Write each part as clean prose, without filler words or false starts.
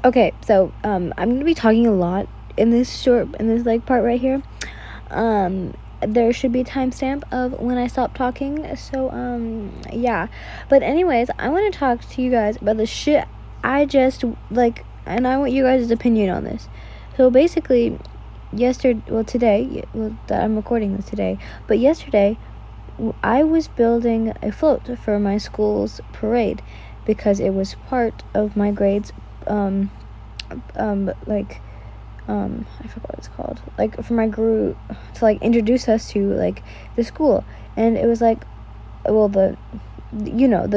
Okay, so I'm gonna be talking a lot in this like part right here. There should be a timestamp of when I stop talking. So yeah. But anyways, I want to talk to you guys about the shit I just like, and I want you guys' opinion on this. So basically, today, that I'm recording this today, but yesterday, I was building a float for my school's parade because it was part of my grade's like I forgot what it's called, like for my group to like introduce us to like the school, and it was like, well, the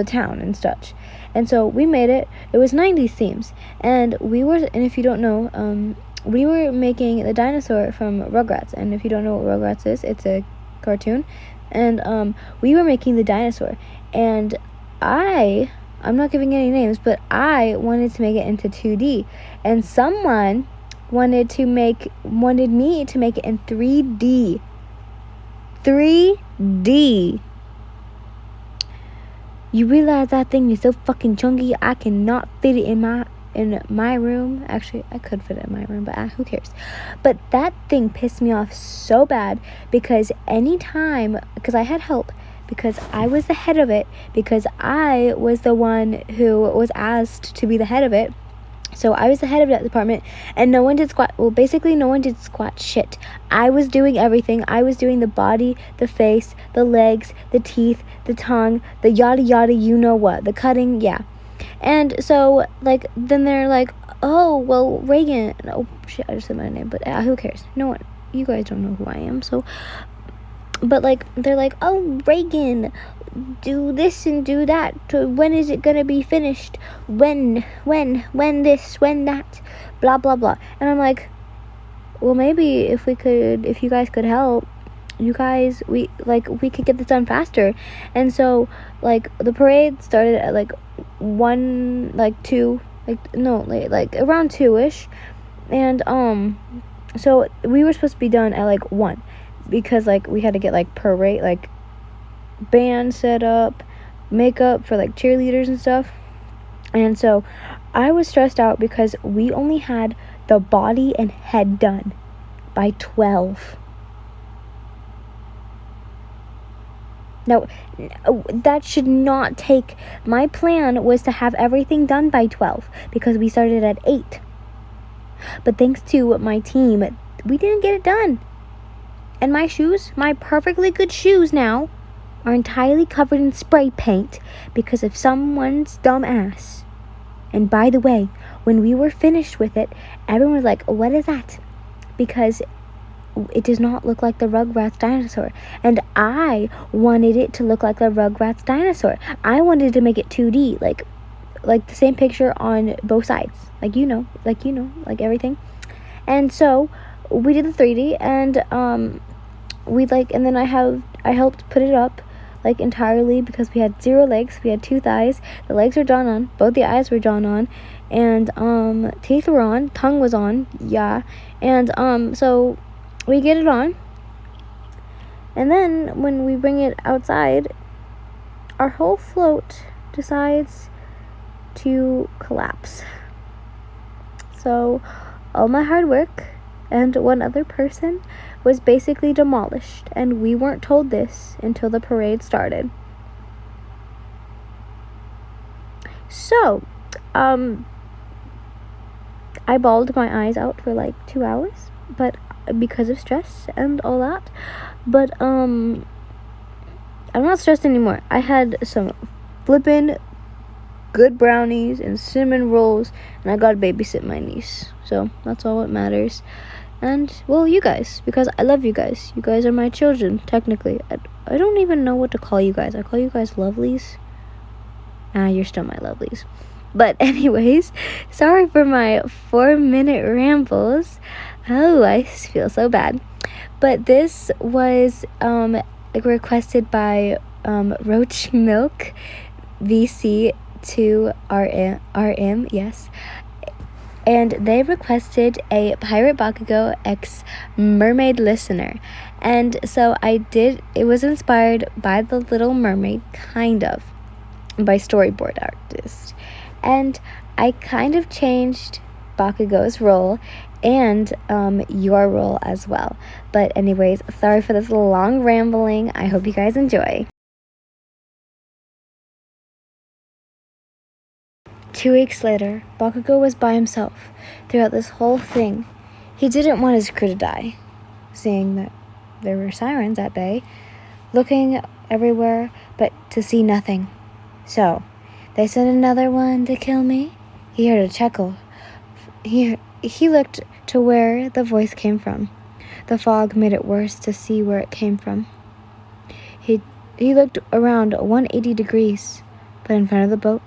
town and such. And so we made it. It was 90s themes, and if you don't know, we were making the dinosaur from Rugrats. And if you don't know what Rugrats is, it's a cartoon. And we were making the dinosaur, and I'm not giving any names, but I wanted to make it into 2D, and someone wanted me to make it in 3D. 3D. You realize that thing is so fucking chunky, I cannot fit it in my room. Actually, I could fit it in my room, but who cares? But that thing pissed me off so bad because because I had help, because I was the head of it, because I was the one who was asked to be the head of it. So I was the head of that department, and no one did squat. Well, basically, no one did squat shit. I was doing everything. I was doing the body, the face, the legs, the teeth, the tongue, the yada yada, you know what, the cutting, yeah. And so, like, then they're like, oh, well, Reagan. Oh, shit, I just said my name, but who cares? No one, you guys don't know who I am, so. But, like, they're like, oh, Reagan, do this and do that. When is it gonna be finished? When this, when that, blah, blah, blah. And I'm like, well, maybe if you guys could help, we could get this done faster. And so, like, the parade started at, like, 1, like, 2, like, no, like around 2-ish. And, so we were supposed to be done at, like, 1. Because, like, we had to get, like, parade, like, band set up, makeup for, like, cheerleaders and stuff. And so I was stressed out because we only had the body and head done by 12. Now, that should not take... My plan was to have everything done by 12 because we started at 8. But thanks to my team, we didn't get it done. And my shoes, my perfectly good shoes now, are entirely covered in spray paint because of someone's dumb ass. And by the way, when we were finished with it, everyone was like, what is that? Because it does not look like the Rugrats dinosaur. And I wanted it to look like the Rugrats dinosaur. I wanted to make it 2D, like the same picture on both sides. Like everything. And so we did the 3D, and and then I helped put it up, like, entirely, because we had 0 legs. We had 2 thighs. The legs were drawn on. Both the eyes were drawn on. And, teeth were on. Tongue was on. Yeah. And, so we get it on. And then when we bring it outside, our whole float decides to collapse. So all my hard work and one other person was basically demolished, and we weren't told this until the parade started. So, I bawled my eyes out for like 2 hours, but because of stress and all that. But I'm not stressed anymore. I had some flippin' good brownies and cinnamon rolls, and I got to babysit my niece. So that's all that matters. And, well, you guys, because I love you guys. You guys are my children, technically. I don't even know what to call you guys. I call you guys lovelies. You're still my lovelies. But anyways, sorry for my 4-minute rambles. Oh, I feel so bad. But this was requested by Roach Milk VC to RM, yes. And they requested a Pirate Bakugou X Mermaid listener. And so I did. It was inspired by The Little Mermaid, kind of, by storyboard artist. And I kind of changed Bakugou's role and your role as well. But anyways, sorry for this long rambling. I hope you guys enjoy. 2 weeks later, Bakugou was by himself throughout this whole thing. He didn't want his crew to die, seeing that there were sirens at bay, looking everywhere, but to see nothing. So, they sent another one to kill me? He heard a chuckle. He looked to where the voice came from. The fog made it worse to see where it came from. He looked around 180 degrees, but in front of the boat,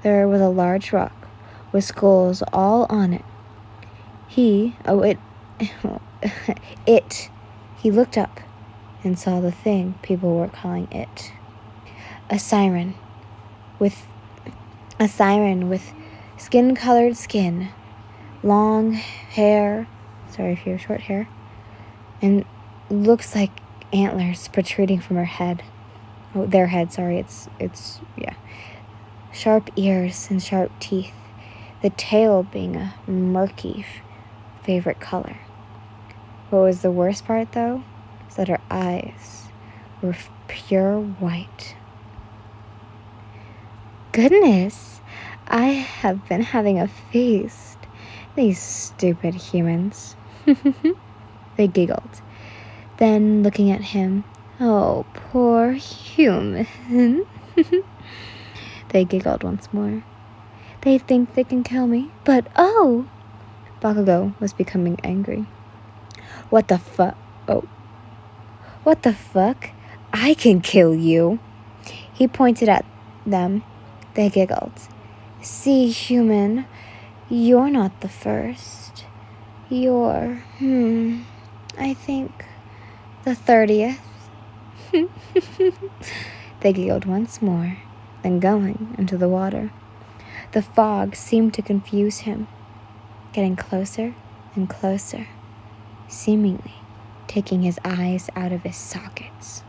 there was a large rock with skulls all on it. He looked up and saw the thing people were calling it. A siren with skin-colored skin, long hair, sorry if you have short hair, and looks like antlers protruding from her head. Oh, their head, sorry, it's sharp ears and sharp teeth, the tail being a murky favorite color. What was the worst part, though, is that her eyes were pure white. Goodness, I have been having a feast. These stupid humans. They giggled. Then, looking at him, oh, poor human. They giggled once more. They think they can kill me, but oh! Bakugou was becoming angry. What the fuck? Oh. What the fuck? I can kill you. He pointed at them. They giggled. See, human, you're not the first. You're, I think, the 30th. They giggled once more, then going into the water. The fog seemed to confuse him, getting closer and closer, seemingly taking his eyes out of his sockets.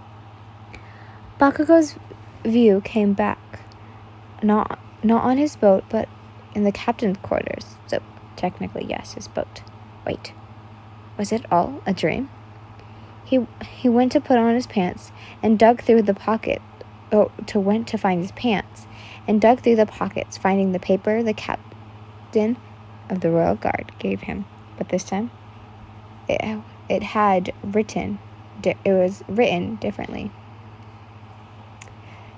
Bakugou's view came back, not on his boat, but in the captain's quarters. So technically, yes, his boat. Wait, was it all a dream? He went to put on his pants and dug through the pocket. Went to find his pants and dug through the pockets, finding the paper the captain of the Royal Guard gave him. But this time, it was written differently.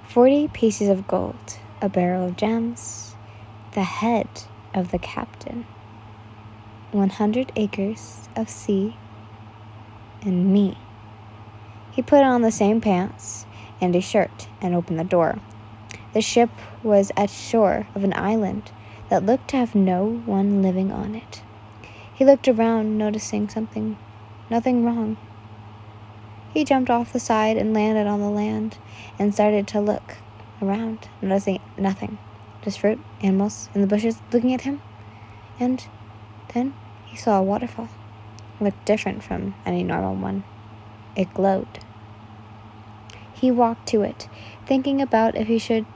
40 pieces of gold, a barrel of gems, the head of the captain, 100 acres of sea, and me. He put on the same pants and a shirt and opened the door. The ship was at shore of an island that looked to have no one living on it. He looked around, noticing nothing wrong. He jumped off the side and landed on the land and started to look around, noticing nothing, just fruit, animals in the bushes looking at him. And then he saw a waterfall. It looked different from any normal one. It glowed. He walked to it, thinking about if he should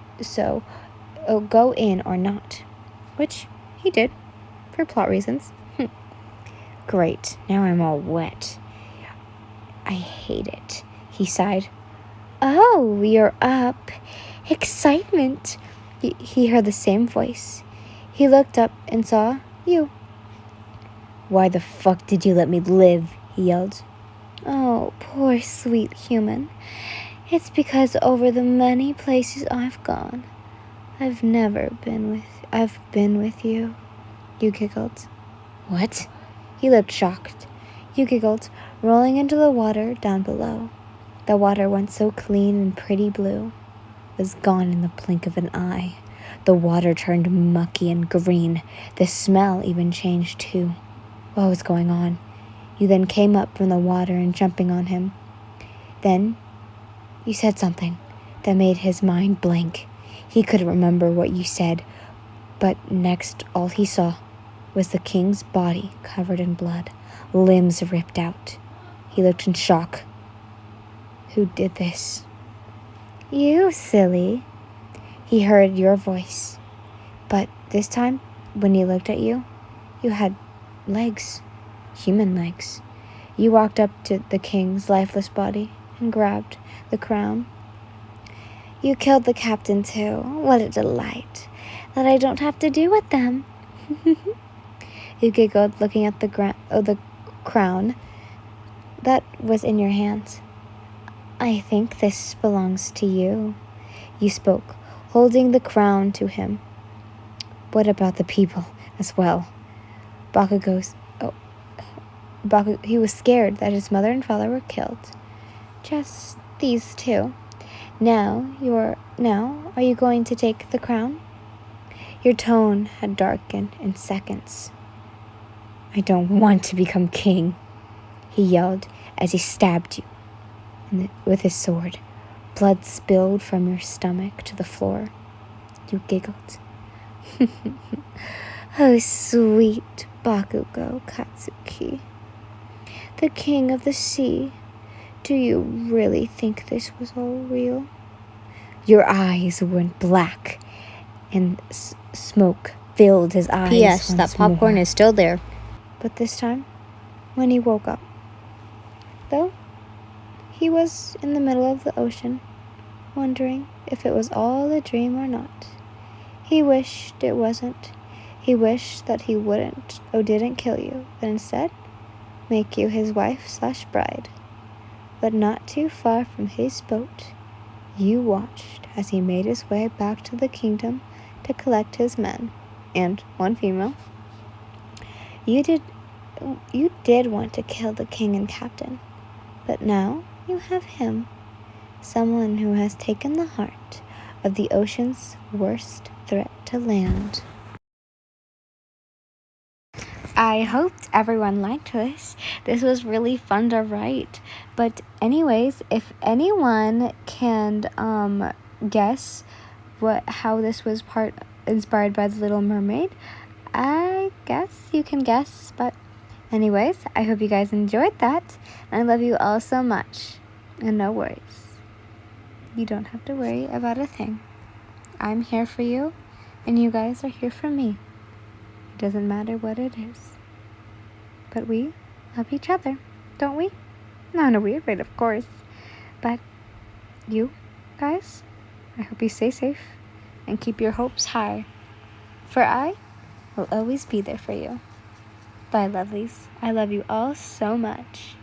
go in or not, which he did, for plot reasons. Great, now I'm all wet. I hate it, he sighed. Oh, you're up. Excitement. He heard the same voice. He looked up and saw you. Why the fuck did you let me live? He yelled. Oh, poor sweet human. It's because over the many places I've gone, I've been with you. You giggled. What? He looked shocked. You giggled, rolling into the water down below. The water, once so clean and pretty blue, was gone in the blink of an eye. The water turned mucky and green. The smell even changed too. What was going on? You then came up from the water and jumping on him. Then you said something that made his mind blank. He couldn't remember what you said, but next all he saw was the king's body covered in blood, limbs ripped out. He looked in shock. Who did this? You, silly. He heard your voice, but this time, when he looked at you, You had legs, human legs. You walked up to the king's lifeless body and grabbed the crown. You killed the captain too. What a delight that I don't have to do with them. You giggled, looking at the crown that was in your hands. I think this belongs to you, you spoke, holding the crown to him. What about the people as well? He was scared that his mother and father were killed. Just these two. Now, are you going to take the crown? Your tone had darkened in seconds. I don't want to become king, he yelled as he stabbed you with his sword. Blood spilled from your stomach to the floor. You giggled. Oh, sweet Bakugou Katsuki, the king of the sea. Do you really think this was all real? Your eyes went black, and smoke filled his eyes. P.S. That popcorn more. is still there. But this time, when he woke up, though, he was in the middle of the ocean, wondering if it was all a dream or not. He wished it wasn't. He wished that he didn't kill you, but instead make you his wife/bride. But not too far from his boat, you watched as he made his way back to the kingdom to collect his men, and one female. You did want to kill the king and captain, but now you have him, someone who has taken the heart of the ocean's worst threat to land. I hoped everyone liked this. This was really fun to write. But anyways, if anyone can guess how this was inspired by The Little Mermaid, I guess you can guess. But anyways, I hope you guys enjoyed that. And I love you all so much. And no worries. You don't have to worry about a thing. I'm here for you, and you guys are here for me. It doesn't matter what it is. But we love each other, don't we? Not in a weird way, of course. But you guys, I hope you stay safe and keep your hopes high. For I will always be there for you. Bye, lovelies. I love you all so much.